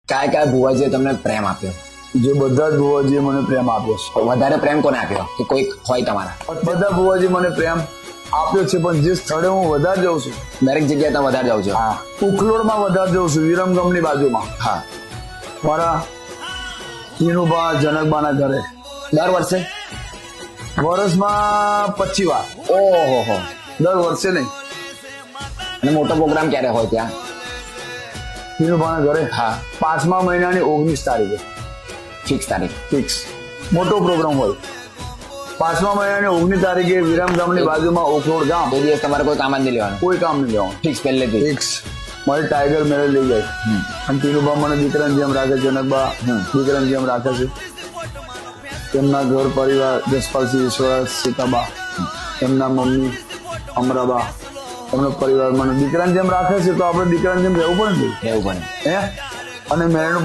કયા કયા ભુવાજીએ તમને પ્રેમ આપ્યો? જે બધા જ ભુવાજીએ મને પ્રેમ આપ્યો છે. વધારે પ્રેમ કોને આપ્યો કે કોઈક હોય તમારા? બધા ભુવાજી મને પ્રેમ આપ્યો છે, પણ જે સ્થળે હું વધારે જાઉં છું, દરેક જગ્યાએ તમે વધારે જાવ છો? હા, ઉખલોડમાં વધારે જાઉં છું, વિરમગામની બાજુમાં. હા. મારા ટીનુબા જનકબાના ઘરે દર વર્ષે? વર્ષમાં 25 વાર. ઓહો. દર વર્ષે નહીં. અને મોટો પ્રોગ્રામ ક્યારે હોય ત્યાં? ટીનુબાના ઘરે હા. 5મા મહિનાની 19 તારીખે ફિક્સ તારીખ? ફિક્સ મોટો પ્રોગ્રામ હોય. 5મા મહિનાની 19 તારીખે વિરમગામની બાજુમાં ઓખલોડ ગામ. એ દિવસ તમારે કોઈ કામ જ નહીં લેવાનું? કોઈ કામ નહીં લેવાનું. ફિક્સ પહેલેથી? ફિક્સ. મારી ટાઈગર મેળે લઈ જાય. અને ટીનુબા મને દીકરાની જેમ રાખે, જનકબા દીકરાની જેમ રાખે છે. તેમના ઘર પરિવાર જસપાલસિંહ, ઈશ્વરા, સીતાબા, એમના મમ્મી અમરાબા, એમનો પરિવાર મને દીકરાની જેમ રાખે છે, તો આપણે દીકરાની જેમ રહેવું પડે ને. રહેવું પડે. હે? અને મેળનું